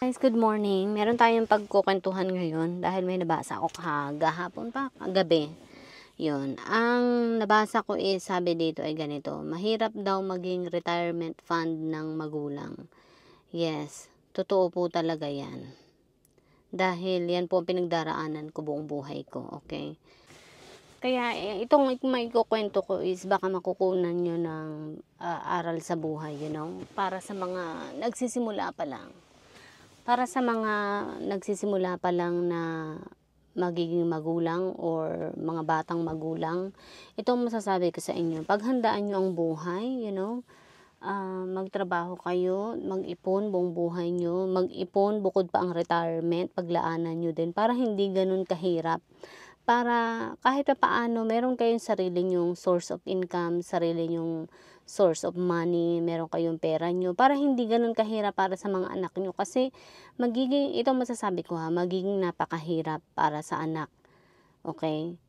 Guys, good morning. Meron tayong pagkukwentuhan ngayon dahil may nabasa ako kahapon pa, kagabi. Yun. Ang nabasa ko is, sabi dito ay ganito, mahirap daw maging retirement fund ng magulang. Yes, totoo po talaga yan. Dahil yan po ang pinagdaraanan ko buong buhay ko, okay? Kaya itong may kukwento ko is baka makukunan nyo ng aral sa buhay, para sa mga nagsisimula pa lang. Para sa mga nagsisimula pa lang na magiging magulang or mga batang magulang, ito ang masasabi ko sa inyo. Paghandaan nyo ang buhay, magtrabaho kayo, mag-ipon buong buhay nyo, mag-ipon bukod pa ang retirement, paglaanan nyo din para hindi ganun kahirap. Para kahit pa paano, meron kayong sarili nyong source of income, sarili nyong source of money, meron kayong pera nyo, para hindi ganun kahirap para sa mga anak nyo. Kasi ito masasabi ko magiging napakahirap para sa anak. Okay?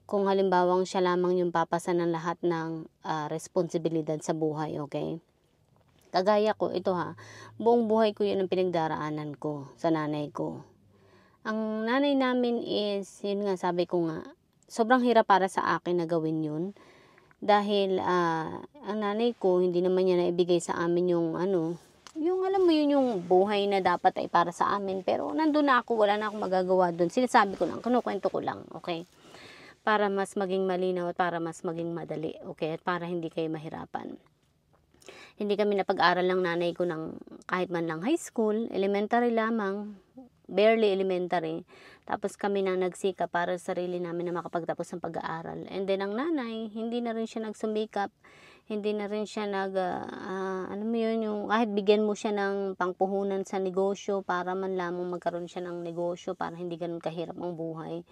Kung halimbawang siya lamang yung papasa ng lahat ng responsibilidad sa buhay, okay? Kagaya ko, buong buhay ko yun ang pinagdaraanan ko sa nanay ko. Ang nanay namin is, yun nga, sabi ko nga, sobrang hirap para sa akin na gawin yun. Dahil ang nanay ko, hindi naman niya naibigay sa amin yung alam mo yun, yung buhay na dapat ay para sa amin. Pero nandun na ako, wala na akong magagawa dun. Sinasabi ko lang, kinukwento ko lang, okay? Para mas maging malinaw at para mas maging madali, okay? At para hindi kayo mahirapan. Hindi kami napag-aral ng nanay ko ng kahit man lang high school, elementary lamang, barely elementary. Tapos kami nang nagsika para sa sarili namin na makapagtapos ng pag-aaral. And then ang nanay, hindi na rin siya nagsumikap, hindi na rin siya alam mo yun, yung kahit bigyan mo siya ng pangpuhunan sa negosyo para man lamang magkaroon siya ng negosyo para hindi ganun kahirap ang buhay,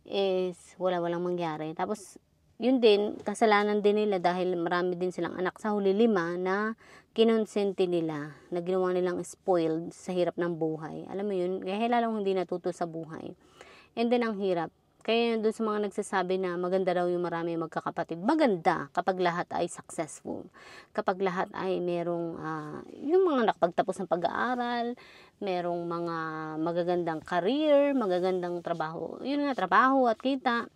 is walang mangyari. Tapos yun din, kasalanan din nila dahil marami din silang anak sa huli 5 na kinonsente nila, na ginawa nilang spoiled sa hirap ng buhay. Alam mo yun, kaya lalong hindi natuto sa buhay. And then ang hirap. Kaya doon sa mga nagsasabi na maganda daw yung marami magkakapatid. Maganda kapag lahat ay successful. Kapag lahat ay merong, yung mga nakapagtapos ng pag-aaral, merong mga magagandang career, magagandang trabaho. Yun nga, trabaho at kita.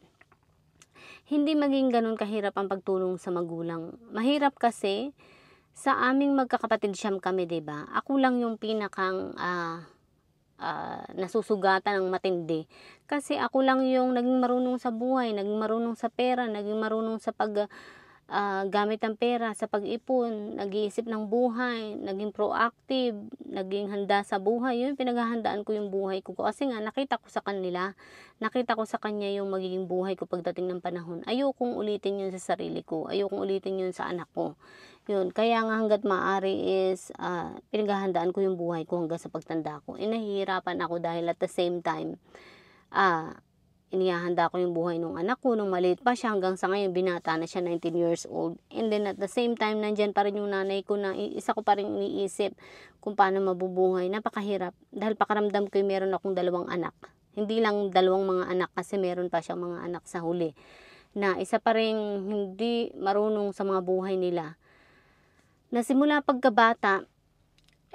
Hindi maging ganun kahirap ang pagtulong sa magulang. Mahirap kasi, sa aming magkakapatid siyam kami, 'di ba? Ako lang yung pinakang nasusugatan ng matindi. Kasi ako lang yung naging marunong sa buhay, naging marunong sa pera, naging marunong sa gamit ng pera, sa pag-ipon, nag-iisip ng buhay, naging proactive, naging handa sa buhay. Yun, pinaghahandaan ko yung buhay ko. Kasi nga, nakita ko sa kanila, nakita ko sa kanya yung magiging buhay ko pagdating ng panahon. Ayokong ulitin yun sa sarili ko, ayokong ulitin yun sa anak ko. Yun, kaya nga hanggat maaari is, pinaghahandaan ko yung buhay ko hanggang sa pagtanda ko. Nahihirapan ako dahil at the same time, inihahanda ko yung buhay ng anak ko nung maliit pa siya hanggang sa ngayon binata na siya 19 years old. And then at the same time nandyan pa rin yung nanay ko na isa ko pa rin iniisip kung paano mabubuhay. Napakahirap dahil pakaramdam ko yung meron akong 2 anak. Hindi lang 2 mga anak kasi meron pa siyang mga anak sa huli na isa pa rin hindi marunong sa mga buhay nila. Nasimula pagkabata,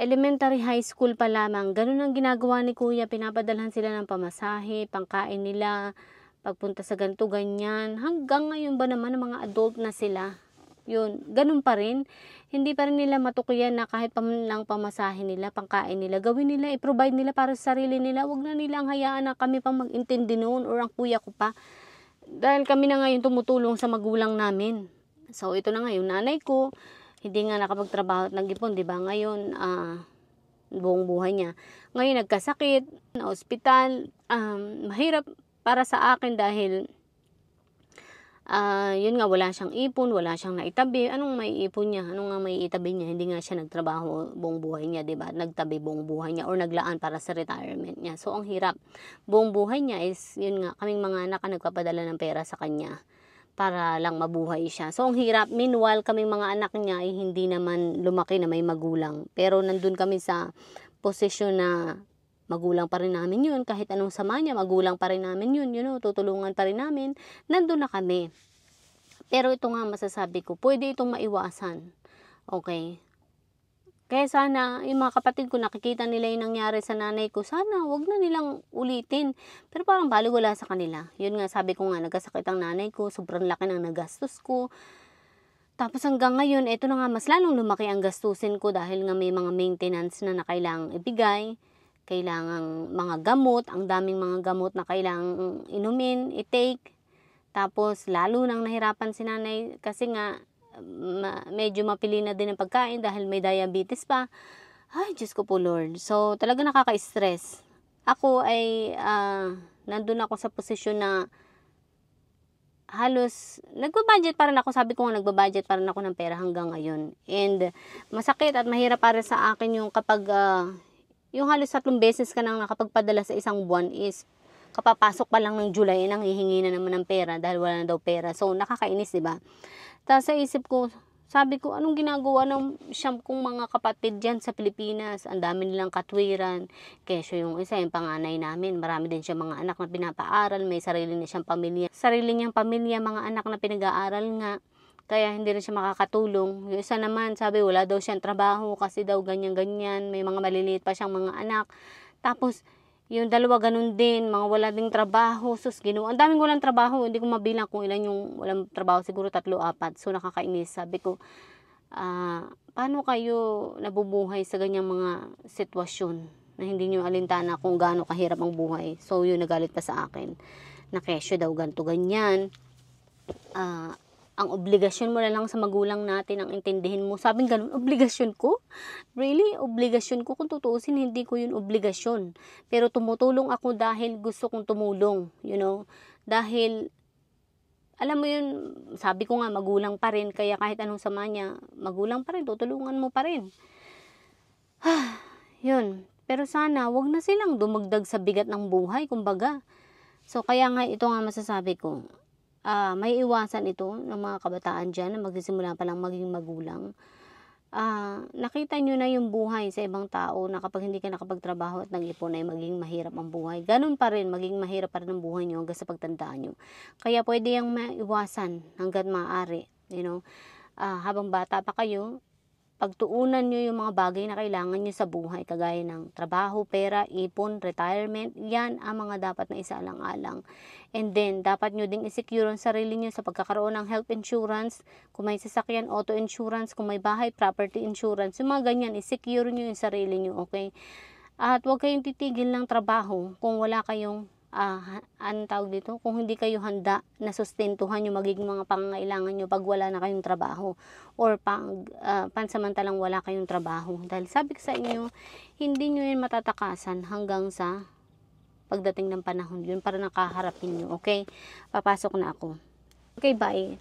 elementary, high school pa lamang, ganun ang ginagawa ni kuya, pinapadalhan sila ng pamasahe, pangkain nila, pagpunta sa ganito, ganyan. Hanggang ngayon ba naman, mga adult na sila, yun, ganun pa rin. Hindi pa rin nila matukuyan na kahit lang pamasahe nila, pangkain nila, gawin nila, i-provide nila para sa sarili nila. Huwag na nilang hayaan na kami pang mag-intindi noon or ang kuya ko pa. Dahil kami na ngayon tumutulong sa magulang namin. So, ito na ngayon, nanay ko, hindi nga nakapagtrabaho at nag-ipon, di ba? Ngayon, buong buhay niya. Ngayon, nagkasakit, na ospital. Mahirap para sa akin dahil, yun nga, wala siyang ipon, wala siyang naitabi. Anong may ipon niya? Anong nga may itabi niya? Hindi nga siya nagtrabaho buong buhay niya, di ba? Nagtabi buong buhay niya or naglaan para sa retirement niya. So, ang hirap. Buong buhay niya is, yun nga, kaming mga anak ang nagpapadala ng pera sa kanya para lang mabuhay siya. So, ang hirap. Meanwhile, kaming mga anak niya ay hindi naman lumaki na may magulang. Pero nandun kami sa posisyon na magulang pa rin namin yun. Kahit anong sama niya, magulang pa rin namin yun. Tutulungan pa rin namin. Nandun na kami. Pero ito nga masasabi ko, pwede itong maiwasan. Okay? Kaya sana yung mga kapatid ko nakikita nila yung nangyari sa nanay ko, sana wag na nilang ulitin. Pero parang balewala sa kanila. Yun nga, sabi ko nga, nagkasakit ang nanay ko, sobrang laki ng nagastos ko. Tapos hanggang ngayon, eto na nga, mas lalong lumaki ang gastusin ko dahil nga may mga maintenance na kailangang ibigay, kailangang mga gamot, ang daming mga gamot na kailangang inumin, i-take. Tapos lalo nang nahirapan si nanay kasi nga medyo mapili na din ang pagkain dahil may diabetes pa. Ay, Diyos ko po Lord. So talaga nakaka-stress. Ako ay nandun ako sa posisyon na halos nagbabudget pa rin ako. Sabi ko nga, nagbabudget pa rin ako ng pera hanggang ngayon. And masakit at mahirap para sa akin yung kapag yung halos 3 beses ka nang nakapagpadala sa isang buwan is kapapasok pa lang ng July, nanghihingi na naman ng pera dahil wala na daw pera. So nakakainis, 'di ba? Tapos sa isip ko, sabi ko, anong ginagawa ng siyam kong mga kapatid dyan sa Pilipinas? Ang dami nilang katwiran. Kesyo yung isa, yung panganay namin, marami din siya mga anak na pinapaaral, may sarili na siyang pamilya. Sarili niyang pamilya, mga anak na pinag-aaral nga. Kaya hindi rin siya makakatulong. Yung isa naman, sabi, wala daw siyang trabaho kasi daw ganyan-ganyan. May mga maliliit pa siyang mga anak. Tapos, yung dalawa ganun din, mga wala ding trabaho. Sus, ang daming walang trabaho. Hindi ko mabilang kung ilan yung walang trabaho. Siguro 3, 4. So, nakakainis. Sabi ko, paano kayo nabubuhay sa ganyang mga sitwasyon na hindi nyo alintana kung gaano kahirap ang buhay? So, yun, nagalit pa sa akin. Na kesyo daw, ganito, ganyan. Ang obligasyon mo na lang sa magulang natin ang intindihin mo. Sabing ganun, obligasyon ko? Really? Obligasyon ko? Kung tutuusin, hindi ko yun obligasyon. Pero tumutulong ako dahil gusto kong tumulong. You know? Dahil, alam mo yun, sabi ko nga, magulang pa rin. Kaya kahit anong sama niya, magulang pa rin, tutulungan mo pa rin. Yun. Pero sana, wag na silang dumagdag sa bigat ng buhay, kumbaga. So, kaya nga, ito nga masasabi ko. May iwasan ito ng mga kabataan dyan na magsisimula pa lang maging magulang. Nakita nyo na yung buhay sa ibang tao na kapag hindi ka nakapagtrabaho at nag-ipon ay maging mahirap ang buhay. Ganun pa rin, maging mahirap pa rin ang buhay nyo hanggang sa pagtandaan nyo. Kaya pwede yung maiwasan hanggat maaari. You know? Habang bata pa kayo, pagtuunan nyo yung mga bagay na kailangan nyo sa buhay, kagaya ng trabaho, pera, ipon, retirement, yan ang mga dapat na isaalang-alang. And then, dapat nyo ding i-secure ang sarili nyo sa pagkakaroon ng health insurance, kung may sasakyan, auto insurance, kung may bahay, property insurance, yung mga ganyan, i-secure nyo yung sarili nyo, okay? At huwag kayong titigil ng trabaho kung wala kayong anong tawag dito? Kung hindi kayo handa na sustentuhan yung magiging mga pangangailangan nyo pag wala na kayong trabaho or pansamantalang wala kayong trabaho. Dahil sabi ko sa inyo, hindi nyo yun matatakasan hanggang sa pagdating ng panahon. Yun para nakaharapin nyo. Okay? Papasok na ako. Okay, bye.